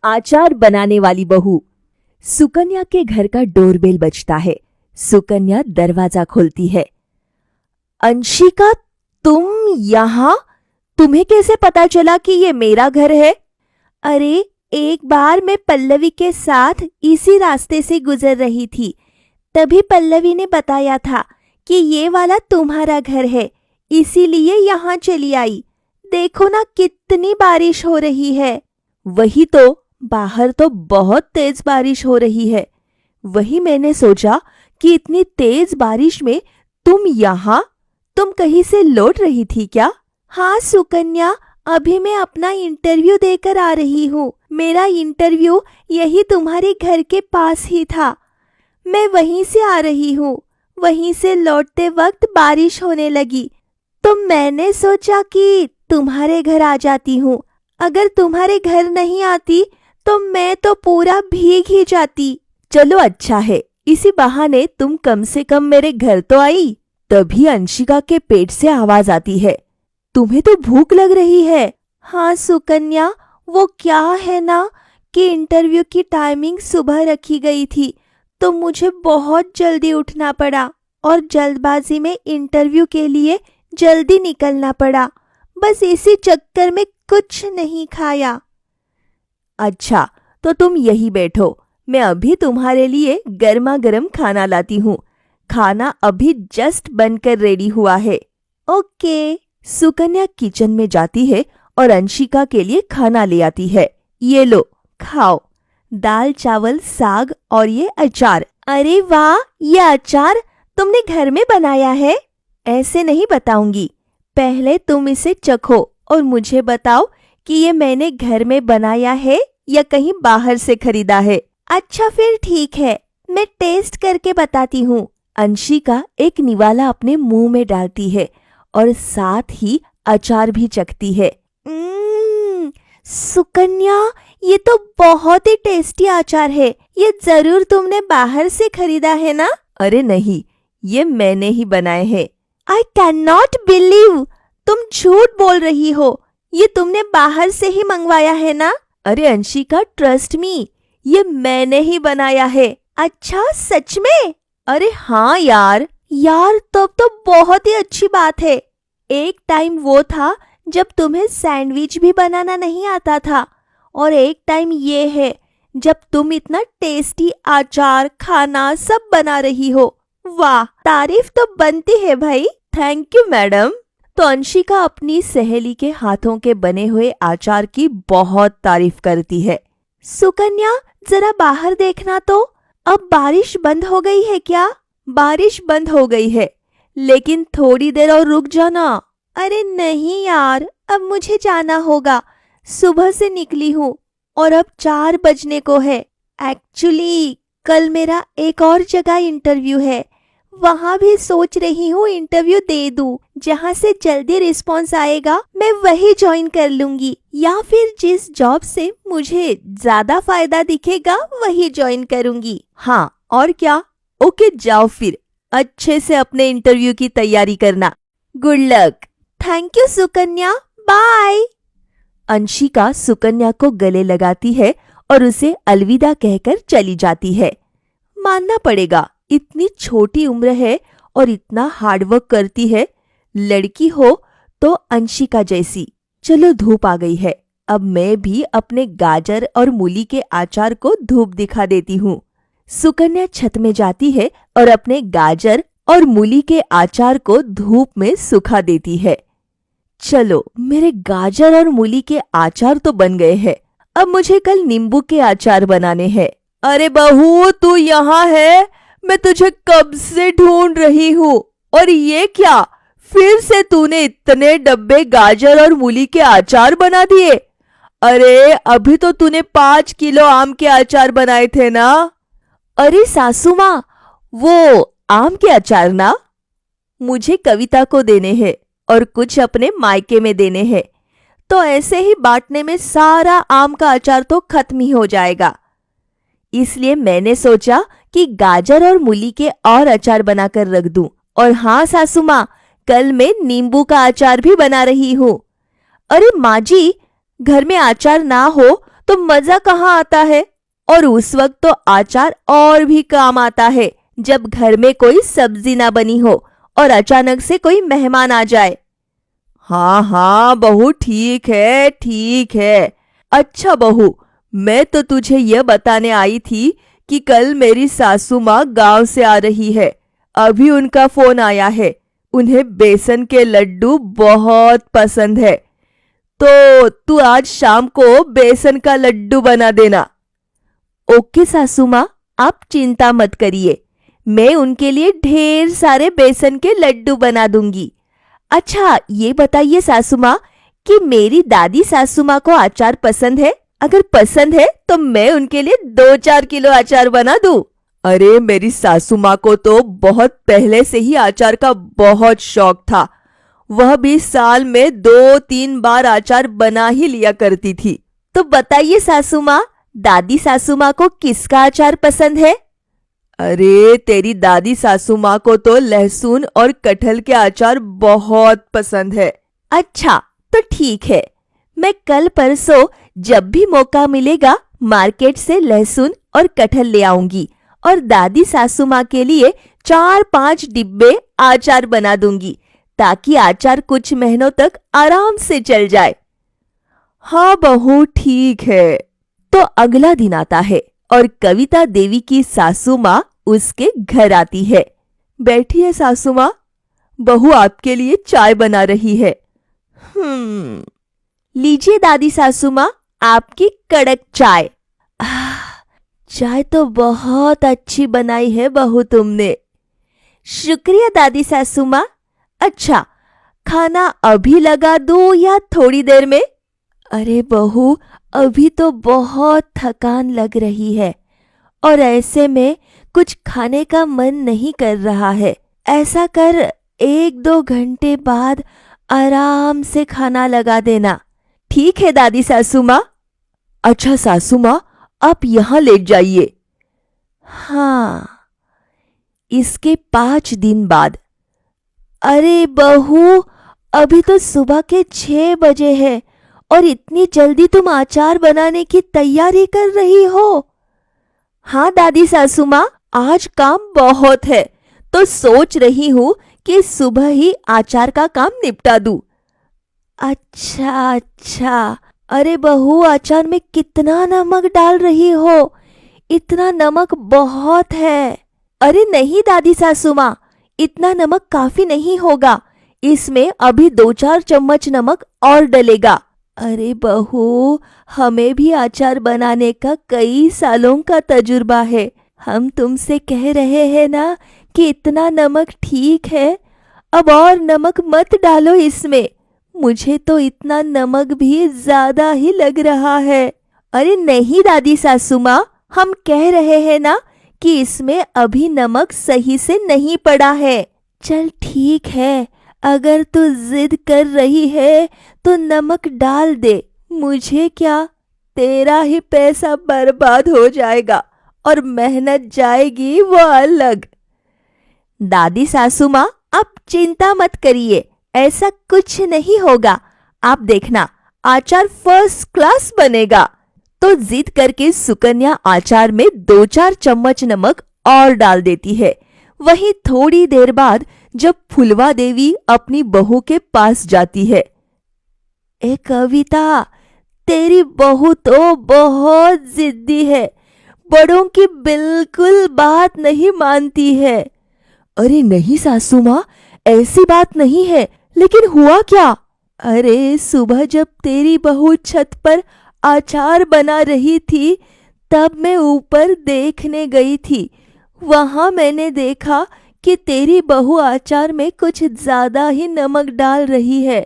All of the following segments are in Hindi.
आचार बनाने वाली बहू। सुकन्या के घर का डोरबेल बजता है। सुकन्या दरवाजा खोलती है। अंशिका, तुम यहाँ? तुम्हें कैसे पता चला कि ये मेरा घर है? अरे, एक बार मैं पल्लवी के साथ इसी रास्ते से गुजर रही थी, तभी पल्लवी ने बताया था कि ये वाला तुम्हारा घर है, इसीलिए यहाँ चली आई। देखो ना, कितनी बारिश हो रही है। वही तो, बाहर तो बहुत तेज बारिश हो रही है। वही मैंने सोचा कि इतनी तेज बारिश में तुम कहीं से लौट रही थी क्या? हाँ सुकन्या, अभी मैं अपना इंटरव्यू देकर आ रही हूँ। मेरा इंटरव्यू यही तुम्हारे घर के पास ही था। मैं वहीं से आ रही हूँ। वहीं से लौटते वक्त बारिश होने लगी, तो मैंने सोचा कि तुम्हारे घर आ जाती हूँ। अगर तुम्हारे घर नहीं आती तो मैं तो पूरा भीग ही जाती। चलो अच्छा है, इसी बहाने तुम कम से कम मेरे घर तो आई। तभी अंशिका के पेट से आवाज आती है, तुम्हें तो भूख लग रही है। हाँ सुकन्या, वो क्या है ना कि इंटरव्यू की टाइमिंग सुबह रखी गई थी, तो मुझे बहुत जल्दी उठना पड़ा और जल्दबाजी में इंटरव्यू के लिए जल्दी निकलना पड़ा। बस इसी चक्कर में कुछ नहीं खाया। अच्छा, तो तुम यही बैठो, मैं अभी तुम्हारे लिए गर्मा गर्म खाना लाती हूँ। खाना अभी जस्ट बनकर रेडी हुआ है। ओके। सुकन्या किचन में जाती है और अंशिका के लिए खाना ले आती है। ये लो, खाओ। दाल चावल साग और ये अचार। अरे वाह, ये अचार तुमने घर में बनाया है? ऐसे नहीं बताऊंगी, पहले तुम इसे चखो और मुझे बताओ कि ये मैंने घर में बनाया है या कहीं बाहर से खरीदा है। अच्छा फिर ठीक है, मैं टेस्ट करके बताती हूँ। अंशिका एक निवाला अपने मुंह में डालती है और साथ ही अचार भी चखती है। सुकन्या, ये तो बहुत ही टेस्टी अचार है। ये जरूर तुमने बाहर से खरीदा है ना? अरे नहीं, ये मैंने ही बनाए हैं। आई कैन नॉट बिलीव, तुम झूठ बोल रही हो। ये तुमने बाहर से ही मंगवाया है ना? अरे अंशिका, ट्रस्ट मी, ये मैंने ही बनाया है। अच्छा, सच में? अरे हाँ यार, तब तो बहुत ही अच्छी बात है। एक टाइम वो था जब तुम्हें सैंडविच भी बनाना नहीं आता था, और एक टाइम ये है जब तुम इतना टेस्टी अचार खाना सब बना रही हो। वाह, तारीफ तो बनती है भाई। Thank you madam. तो अंशिका अपनी सहेली के हाथों के बने हुए अचार की बहुत तारीफ करती है। सुकन्या, जरा बाहर देखना तो, अब बारिश बंद हो गई है क्या? बारिश बंद हो गई है, लेकिन थोड़ी देर और रुक जाना। अरे नहीं यार, अब मुझे जाना होगा। सुबह से निकली हूँ और अब 4 बजने को है। एक्चुअली कल मेरा एक और जगह इंटरव्यू है, वहाँ भी सोच रही हूँ इंटरव्यू दे दूँ। जहाँ से जल्दी रिस्पॉन्स आएगा मैं वही ज्वाइन कर लूंगी, या फिर जिस जॉब से मुझे ज्यादा फायदा दिखेगा वही ज्वाइन करूंगी। हाँ और क्या। ओके, जाओ फिर, अच्छे से अपने इंटरव्यू की तैयारी करना। Good luck. Thank you Sukanya, bye. Anshika Sukanya को गले लगाती है और उसे अलविदा कहकर चली जाती है। मानना पड़ेगा, इतनी छोटी उम्र है और इतना हार्डवर्क करती है। लड़की हो तो अंशिका जैसी। चलो, धूप आ गई है, अब मैं भी अपने गाजर और मूली के अचार को धूप दिखा देती हूँ। सुकन्या छत में जाती है और अपने गाजर और मूली के अचार को धूप में सुखा देती है। चलो, मेरे गाजर और मूली के अचार तो बन गए हैं, अब मुझे कल नींबू के अचार बनाने हैं। अरे बहू, तू यहाँ है? मैं तुझे कब से ढूंढ रही हूँ। और ये क्या, फिर से तूने इतने डब्बे गाजर और मूली के अचार बना दिए? अरे अभी तो तूने 5 किलो आम के अचार बनाए थे ना? अरे सासू माँ, वो आम के अचार ना, मुझे कविता को देने हैं और कुछ अपने मायके में देने हैं, तो ऐसे ही बांटने में सारा आम का अचार तो खत्म ही हो जाएगा। इसलिए मैंने सोचा कि गाजर और मूली के और अचार बनाकर रख दूं। और हाँ सासू माँ, कल मैं नींबू का अचार भी बना रही हूँ। अरे माँ जी, घर में अचार ना हो तो मजा कहाँ आता है। और उस वक्त तो अचार और भी काम आता है, जब घर में कोई सब्जी ना बनी हो और अचानक से कोई मेहमान आ जाए। हाँ हाँ बहू, ठीक है ठीक है। अच्छा बहू, मैं तो तुझे यह बताने आई थी कि कल मेरी सासू माँ गांव से आ रही है। अभी उनका फोन आया है। उन्हें बेसन के लड्डू बहुत पसंद है, तो तू आज शाम को बेसन का लड्डू बना देना। ओके सासू माँ, आप चिंता मत करिए, मैं उनके लिए ढेर सारे बेसन के लड्डू बना दूंगी। अच्छा ये बताइए सासू माँ कि मेरी दादी सासू माँ को अचार पसंद है? अगर पसंद है तो मैं उनके लिए 2-4 किलो अचार बना दूं। अरे मेरी सासू माँ को तो बहुत पहले से ही अचार का बहुत शौक था। वह भी साल में 2-3 बार अचार बना ही लिया करती थी। तो बताइए सासू माँ, दादी सासू माँ को किसका अचार पसंद है? अरे तेरी दादी सासू माँ को तो लहसुन और कटहल के अचार बहुत पसंद है। अच्छा तो ठीक है, मैं कल परसों जब भी मौका मिलेगा मार्केट से लहसुन और कटहल ले आऊंगी और दादी सासू माँ के लिए 4-5 डिब्बे अचार बना दूंगी, ताकि अचार कुछ महीनों तक आराम से चल जाए। हाँ बहू ठीक है। तो अगला दिन आता है और कविता देवी की सासू माँ उसके घर आती है। बैठिए सासू माँ, बहू आपके लिए चाय बना रही है। लीजिए दादी सासू माँ, आपकी कड़क चाय। चाय तो बहुत अच्छी बनाई है बहू तुमने। शुक्रिया दादी सासू माँ। अच्छा, खाना अभी लगा दूं या थोड़ी देर में? अरे बहू, अभी तो बहुत थकान लग रही है और ऐसे में कुछ खाने का मन नहीं कर रहा है। ऐसा कर 1-2 घंटे बाद आराम से खाना लगा देना। ठीक है दादी सासू माँ। अच्छा सासू माँ, आप यहाँ लेट जाइए। हाँ। इसके 5 दिन बाद। अरे बहू, अभी तो सुबह के 6 बजे है और इतनी जल्दी तुम अचार बनाने की तैयारी कर रही हो? हाँ दादी सासू माँ, आज काम बहुत है, तो सोच रही हूँ कि सुबह ही अचार का काम निपटा दूँ। अच्छा अच्छा। अरे बहू, अचार में कितना नमक डाल रही हो? इतना नमक बहुत है। अरे नहीं दादी सासू माँ, इतना नमक काफी नहीं होगा, इसमें अभी 2-4 चम्मच नमक और डलेगा। अरे बहू, हमें भी अचार बनाने का कई सालों का तजुर्बा है। हम तुमसे कह रहे हैं ना कि इतना नमक ठीक है, अब और नमक मत डालो इसमें। मुझे तो इतना नमक भी ज्यादा ही लग रहा है। अरे नहीं दादी सासू माँ, हम कह रहे हैं ना कि इसमें अभी नमक सही से नहीं पड़ा है। चल ठीक है, अगर तू जिद कर रही है तो नमक डाल दे, मुझे क्या, तेरा ही पैसा बर्बाद हो जाएगा और मेहनत जाएगी वो अलग। दादी सासू माँ, आप चिंता मत करिए, ऐसा कुछ नहीं होगा। आप देखना, अचार फर्स्ट क्लास बनेगा। तो जिद करके सुकन्या अचार में 2-4 चम्मच नमक और डाल देती है। वहीं थोड़ी देर बाद जब फुलवा देवी अपनी बहू के पास जाती है। ए कविता, तेरी बहू तो बहुत जिद्दी है, बड़ों की बिल्कुल बात नहीं मानती है। अरे नहीं सासू माँ, ऐसी बात नहीं है, लेकिन हुआ क्या? अरे सुबह जब तेरी बहू छत पर अचार बना रही थी, तब मैं ऊपर देखने गई थी। वहां मैंने देखा कि तेरी बहू अचार में कुछ ज्यादा ही नमक डाल रही है,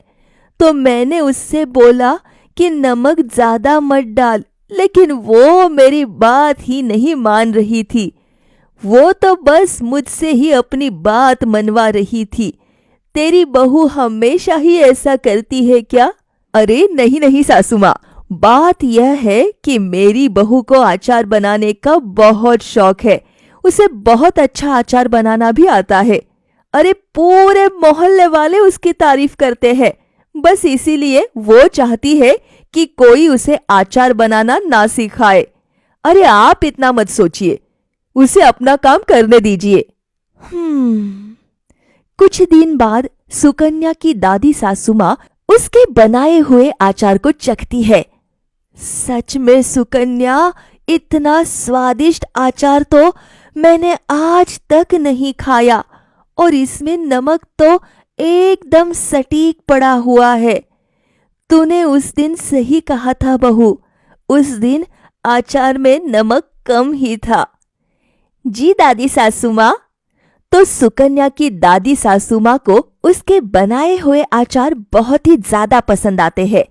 तो मैंने उससे बोला कि नमक ज्यादा मत डाल, लेकिन वो मेरी बात ही नहीं मान रही थी। वो तो बस मुझसे ही अपनी बात मनवा रही थी। तेरी बहू हमेशा ही ऐसा करती है क्या? अरे नहीं नहीं सासू माँ, बात यह है कि मेरी बहू को अचार बनाने का बहुत शौक है। उसे बहुत अच्छा अचार बनाना भी आता है। अरे पूरे मोहल्ले वाले उसकी तारीफ करते हैं। बस इसीलिए वो चाहती है कि कोई उसे अचार बनाना ना सिखाए। अरे आप इतना मत सोचिए, उसे अपना काम करने दीजिए। कुछ दिन बाद सुकन्या की दादी सासू माँ उसके बनाए हुए अचार को चखती है। सच में सुकन्या, इतना स्वादिष्ट अचार तो मैंने आज तक नहीं खाया, और इसमें नमक तो एकदम सटीक पड़ा हुआ है। तूने उस दिन सही कहा था बहू, उस दिन अचार में नमक कम ही था। जी दादी सासू माँ। तो सुकन्या की दादी सासू माँ को उसके बनाए हुए अचार बहुत ही ज्यादा पसंद आते हैं।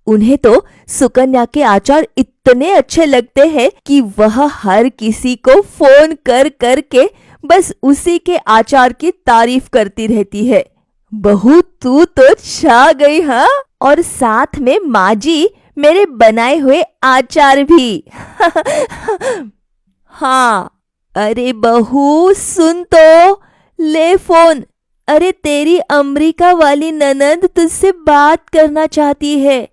उन्हें तो सुकन्या के अचार इतने अच्छे लगते हैं कि वह हर किसी को फोन कर कर के बस उसी के अचार की तारीफ करती रहती है। बहू तू तो छा गई, हाँ, और साथ में माँ जी मेरे बनाए हुए अचार भी। हाँ, अरे बहू सुन तो, ले फोन। अरे तेरी अमेरिका वाली ननद तुझसे बात करना चाहती है।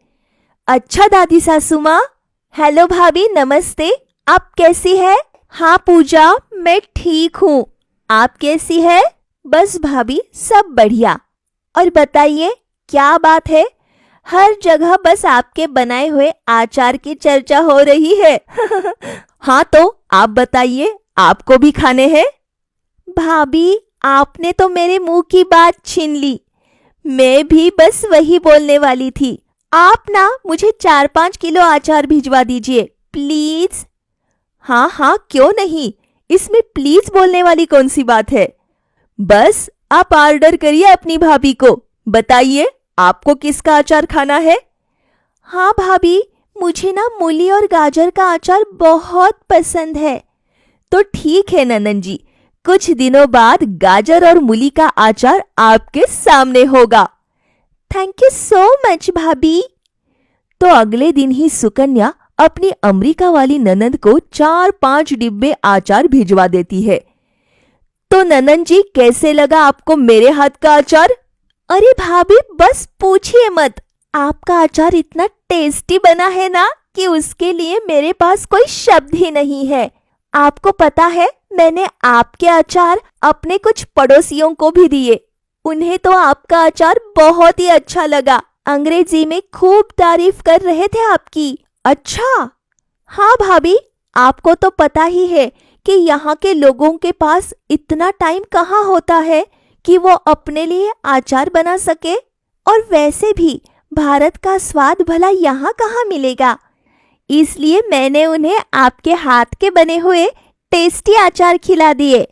अच्छा दादी सासू माँ। हेलो भाभी, नमस्ते। आप कैसी है? हाँ पूजा, मैं ठीक हूँ। आप कैसी है? बस भाभी सब बढ़िया। और बताइए क्या बात है? हर जगह बस आपके बनाए हुए अचार की चर्चा हो रही है। हाँ तो आप बताइए, आपको भी खाने हैं? भाभी आपने तो मेरे मुंह की बात छीन ली। मैं भी बस वही बोलने वाली थी। आप ना मुझे 4-5 किलो अचार भिजवा दीजिए प्लीज। हाँ हाँ क्यों नहीं, इसमें प्लीज बोलने वाली कौन सी बात है। बस आप ऑर्डर करिए अपनी भाभी को। बताइए आपको किसका अचार खाना है? हाँ भाभी, मुझे ना मूली और गाजर का अचार बहुत पसंद है। तो ठीक है ननन जी, कुछ दिनों बाद गाजर और मूली का अचार आपके सामने होगा। थैंक यू सो मच भाभी। तो अगले दिन ही सुकन्या अपनी अमेरिका वाली ननद को 4-5 डिब्बे अचार भिजवा देती है। तो ननन जी कैसे लगा आपको मेरे हाथ का अचार? अरे भाभी बस पूछिए मत, आपका अचार इतना टेस्टी बना है ना कि उसके लिए मेरे पास कोई शब्द ही नहीं है। आपको पता है, मैंने आपके अचार अपने कुछ पड़ोसियों को भी दिए। उन्हें तो आपका अचार बहुत ही अच्छा लगा। अंग्रेजी में खूब तारीफ कर रहे थे आपकी। अच्छा? हाँ भाभी, आपको तो पता ही है कि यहाँ के लोगों के पास इतना टाइम कहाँ होता है कि वो अपने लिए अचार बना सके। और वैसे भी भारत का स्वाद भला यहाँ कहाँ मिलेगा। इसलिए मैंने उन्हें आपके हाथ के बने हुए टेस्टी अचार खिला दिए।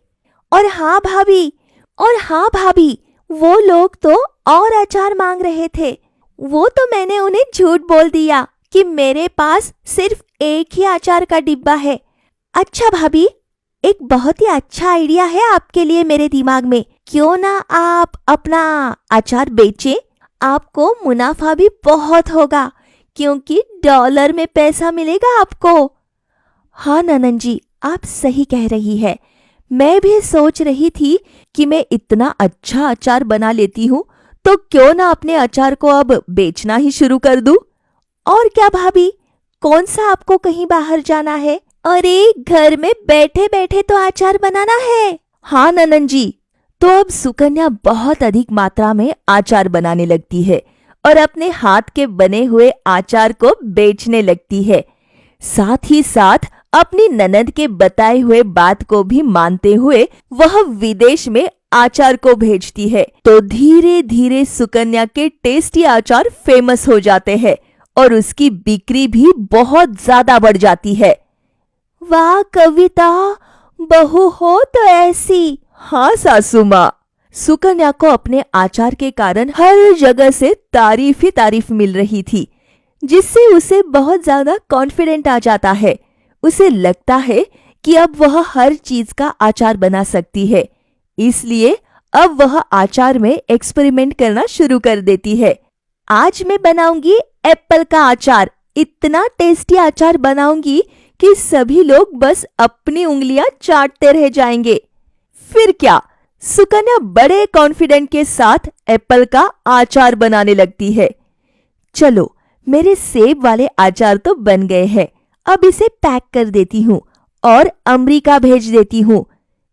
और हाँ भाभी, वो लोग तो और अचार मांग रहे थे। वो तो मैंने उन्हें झूठ बोल दिया कि मेरे पास सिर्फ एक ही अचार का डिब्बा है। अच्छा भाभी, एक बहुत ही अच्छा आइडिया है आपके लिए मेरे दिमाग में। क्यों ना आप अपना अचार बेचें? आपको मुनाफा भी बहुत होगा क्योंकि डॉलर में पैसा मिलेगा आपको। हाँ ननन जी, आप सही कह रही है। मैं भी सोच रही थी कि मैं इतना अच्छा अचार बना लेती हूँ तो क्यों ना अपने अचार को अब बेचना ही शुरू कर दूं। और क्या भाभी, कौन सा आपको कहीं बाहर जाना है? अरे घर में बैठे बैठे तो अचार बनाना है। हाँ ननन जी। तो अब सुकन्या बहुत अधिक मात्रा में अचार बनाने लगती है और अपने हाथ के बने हुए अचार को बेचने लगती है। साथ ही साथ अपनी ननद के बताए हुए बात को भी मानते हुए वह विदेश में अचार को भेजती है। तो धीरे धीरे सुकन्या के टेस्टी अचार फेमस हो जाते हैं और उसकी बिक्री भी बहुत ज्यादा बढ़ जाती है। वाह कविता, बहू हो तो ऐसी। हाँ सासू माँ। सुकन्या को अपने अचार के कारण हर जगह से तारीफ ही तारीफ मिल रही थी, जिससे उसे बहुत ज्यादा कॉन्फिडेंट आ जाता है। उसे लगता है कि अब वह हर चीज का अचार बना सकती है, इसलिए अब वह अचार में एक्सपेरिमेंट करना शुरू कर देती है। आज मैं बनाऊंगी एप्पल का अचार। इतना टेस्टी अचार बनाऊंगी कि सभी लोग बस अपनी उंगलियां चाटते रह जाएंगे। फिर क्या, सुकन्या बड़े कॉन्फिडेंट के साथ एप्पल का अचार बनाने लगती है। चलो मेरे सेब वाले अचार तो बन गए हैं। अब इसे पैक कर देती हूँ और अमेरिका भेज देती हूँ।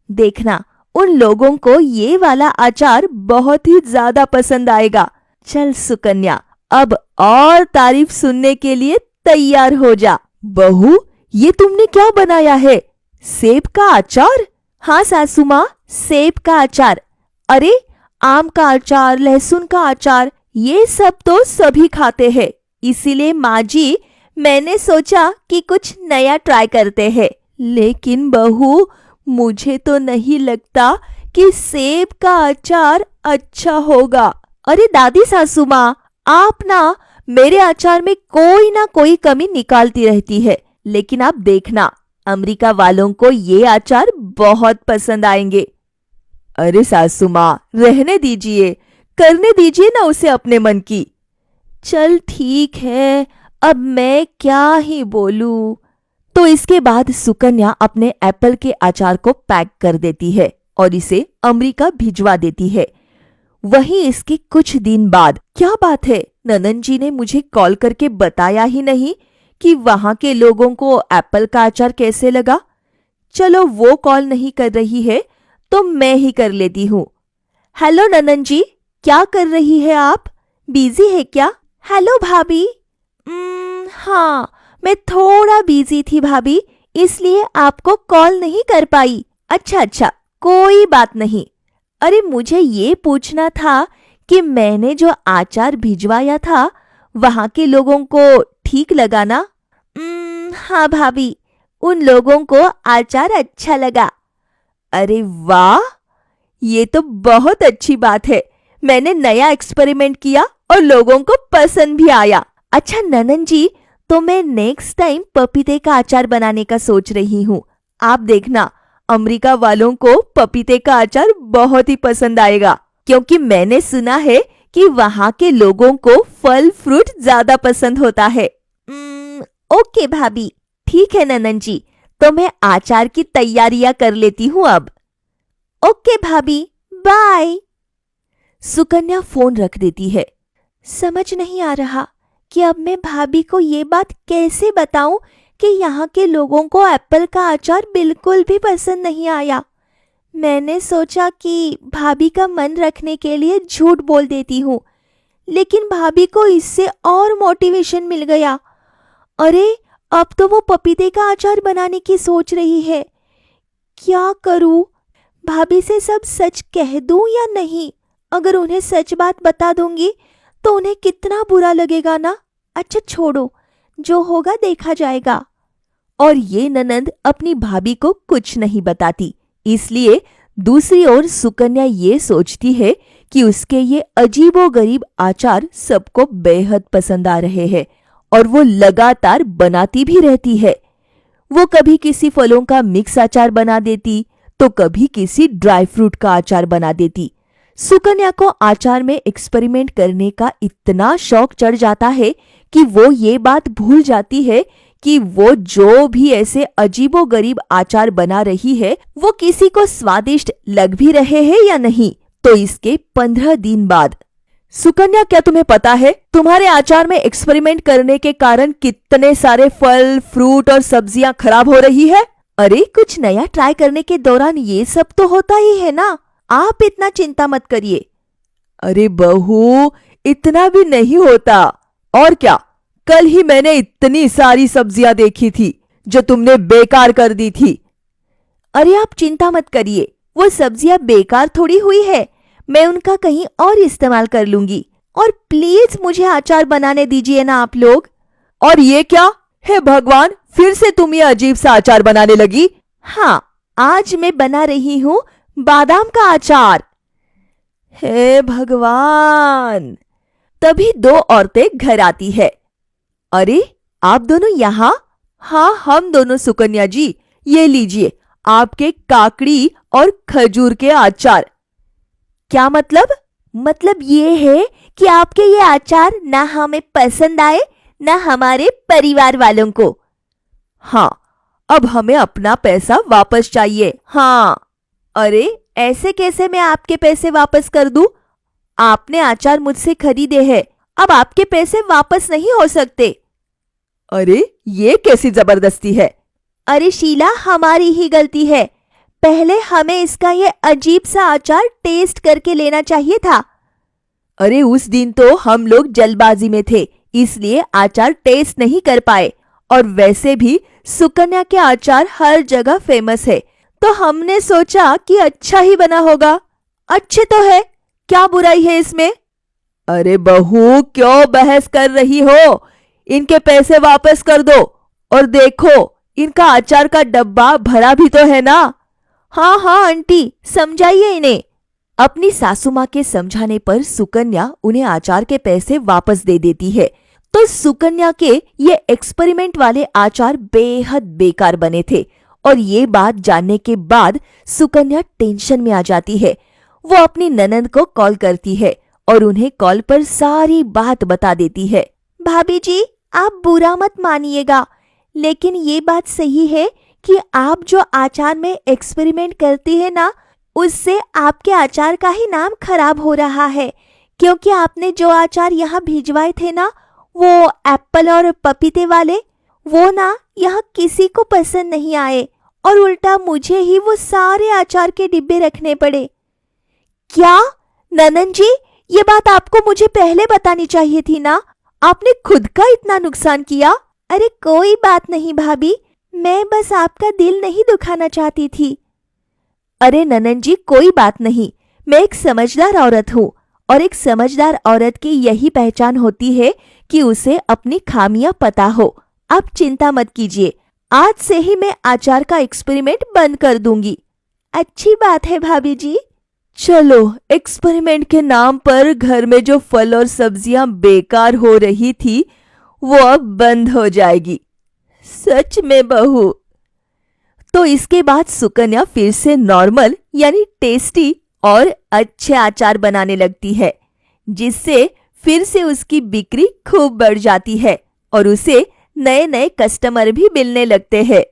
देखना, उन लोगों को ये वाला अचार बहुत ही ज्यादा पसंद आएगा। चल सुकन्या, अब और तारीफ सुनने के लिए तैयार हो जा। बहू, ये तुमने क्या बनाया है? सेब का अचार? हाँ सासू माँ, सेब का अचार। अरे, आम का अचार, लहसुन का अचार, ये सब तो सभी खाते हैं। इसीलिए माँ जी, मैंने सोचा कि कुछ नया ट्राई करते हैं। लेकिन बहू, मुझे तो नहीं लगता कि सेब का अचार अच्छा होगा। अरे दादी सासू माँ, आप ना मेरे अचार में कोई ना कोई कमी निकालती रहती है। लेकिन आप देखना, अमेरिका वालों को ये अचार बहुत पसंद आएंगे। अरे सासू माँ, रहने दीजिए, करने दीजिए ना उसे अपने मन की। चल ठीक है, अब मैं क्या ही बोलूं। तो इसके बाद सुकन्या अपने एप्पल के अचार को पैक कर देती है और इसे अमेरिका भिजवा देती है। वहीं इसके कुछ दिन बाद, क्या बात है, ननंद जी ने मुझे कॉल करके बताया ही नहीं कि वहां के लोगों को एप्पल का अचार कैसे लगा। चलो, वो कॉल नहीं कर रही है तो मैं ही कर लेती हूँ। हेलो ननंद जी, क्या कर रही है आप? बिजी है क्या? हेलो भाभी। हाँ, मैं थोड़ा बिजी थी भाभी, इसलिए आपको कॉल नहीं कर पाई। अच्छा, कोई बात नहीं। अरे, मुझे ये पूछना था कि मैंने जो अचार भिजवाया था वहां के लोगों को ठीक लगा ना? हाँ भाभी, उन लोगों को अचार अच्छा लगा। अरे वाह, ये तो बहुत अच्छी बात है। मैंने नया एक्सपेरिमेंट किया और लोगों को पसंद भी आया। अच्छा ननंद जी, तो मैं नेक्स्ट टाइम पपीते का अचार बनाने का सोच रही हूँ। आप देखना, अमेरिका वालों को पपीते का अचार बहुत ही पसंद आएगा, क्योंकि मैंने सुना है कि वहाँ के लोगों को फल फ्रूट ज्यादा पसंद होता है। ओके भाभी, ठीक है ननंद जी, तो मैं अचार की तैयारियां कर लेती हूँ अब। ओके भाभी, बाय। सुकन्या फोन रख देती है। समझ नहीं आ रहा कि अब मैं भाभी को ये बात कैसे बताऊं कि यहाँ के लोगों को एप्पल का अचार बिल्कुल भी पसंद नहीं आया। मैंने सोचा कि भाभी का मन रखने के लिए झूठ बोल देती हूँ, लेकिन भाभी को इससे और मोटिवेशन मिल गया। अरे, अब तो वो पपीते का अचार बनाने की सोच रही है। क्या करूँ? भाभी से सब सच कह दूं या नहीं? अगर उन्हें सच बात बता दूंगी तो उन्हें कितना बुरा लगेगा ना। अच्छा छोड़ो, जो होगा देखा जाएगा। और ये ननंद अपनी भाभी को कुछ नहीं बताती, इसलिए दूसरी ओर सुकन्या ये सोचती है कि उसके ये अजीबोगरीब आचार सबको बेहद पसंद आ रहे हैं और वो लगातार बनाती भी रहती है। वो कभी किसी फलों का मिक्स अचार बना देती तो कभी किसी ड्राई फ्रूट का अचार बना देती। सुकन्या को अचार में एक्सपेरिमेंट करने का इतना शौक चढ़ जाता है कि वो ये बात भूल जाती है कि वो जो भी ऐसे अजीबोगरीब अचार बना रही है वो किसी को स्वादिष्ट लग भी रहे हैं या नहीं। तो इसके 15 दिन बाद, सुकन्या, क्या तुम्हें पता है तुम्हारे अचार में एक्सपेरिमेंट करने के कारण कितने सारे फल फ्रूट और सब्जियां खराब हो रही है? अरे, कुछ नया ट्राई करने के दौरान ये सब तो होता ही है ना, आप इतना चिंता मत करिए। अरे बहू, इतना भी नहीं होता। और क्या, कल ही मैंने इतनी सारी सब्जियां देखी थी जो तुमने बेकार कर दी थी। अरे आप चिंता मत करिए, वो सब्जियां बेकार थोड़ी हुई है, मैं उनका कहीं और इस्तेमाल कर लूंगी। और प्लीज मुझे अचार बनाने दीजिए ना आप लोग। और ये क्या है भगवान, फिर से तुम ये अजीब सा अचार बनाने लगी? हाँ, आज मैं बना रही हूँ बादाम का अचार। हे भगवान। तभी 2 औरतें घर आती है। अरे, आप दोनों यहाँ? हाँ, हम दोनों सुकन्या जी, ये लीजिए आपके काकड़ी और खजूर के अचार। क्या मतलब? मतलब ये है कि आपके ये अचार ना हमें पसंद आए ना हमारे परिवार वालों को। हाँ, अब हमें अपना पैसा वापस चाहिए। हाँ। अरे, ऐसे कैसे मैं आपके पैसे वापस कर दूं? आपने अचार मुझसे खरीदे हैं अब आपके पैसे वापस नहीं हो सकते। अरे ये कैसी जबरदस्ती है? अरे शीला, हमारी ही गलती है। पहले हमें इसका ये अजीब सा अचार टेस्ट करके लेना चाहिए था। अरे उस दिन तो हम लोग जल्दबाजी में थे, इसलिए अचार टेस्ट नहीं कर पाए। और वैसे भी सुकन्या के अचार हर जगह फेमस है, तो हमने सोचा कि अच्छा ही बना होगा। अच्छे तो है, क्या बुराई है इसमें? अरे बहू, क्यों बहस कर रही हो? इनके पैसे वापस कर दो। और देखो, इनका अचार का डब्बा भरा भी तो है ना। हाँ हाँ आंटी, समझाइए इन्हें। अपनी सासू माँ के समझाने पर सुकन्या उन्हें अचार के पैसे वापस दे देती है। तो सुकन्या के ये एक्सपेरिमेंट वाले अचार बेहद बेकार बने थे, और ये बात जानने के बाद सुकन्या टेंशन में आ जाती है। वो अपनी ननंद को कॉल करती है और उन्हें कॉल पर सारी बात बता देती है। भाभी जी, आप बुरा मत मानिएगा, लेकिन ये बात सही है कि आप जो अचार में एक्सपेरिमेंट करती है ना, उससे आपके अचार का ही नाम खराब हो रहा है। क्योंकि आपने जो अचार यहाँ भिजवाए थे ना, वो एप्पल और पपीते वाले, वो ना यहाँ किसी को पसंद नहीं आए, और उल्टा मुझे ही वो सारे अचार के डिब्बे रखने पड़े। क्या ननन जी, ये बात आपको मुझे पहले बतानी चाहिए थी ना। आपने खुद का इतना नुकसान किया। अरे कोई बात नहीं भाभी, मैं बस आपका दिल नहीं दुखाना चाहती थी। अरे ननन जी, कोई बात नहीं, मैं एक समझदार औरत हूँ, और एक समझदार औरत की यही पहचान होती है कि उसे अपनी खामियां पता हो। आप चिंता मत कीजिए, आज से ही मैं अचार का एक्सपेरिमेंट बंद कर दूंगी। अच्छी बात है भाभी जी। चलो, एक्सपेरिमेंट के नाम पर घर में जो फल और सब्जियां बेकार हो रही थी, वो अब बंद हो जाएगी। सच में बहू। तो इसके बाद सुकन्या फिर से नॉर्मल यानी टेस्टी और अच्छे अचार बनाने लगती है, जिससे फिर से उसकी बिक्री खूब बढ़ जाती है और उसे नए नए कस्टमर भी मिलने लगते हैं।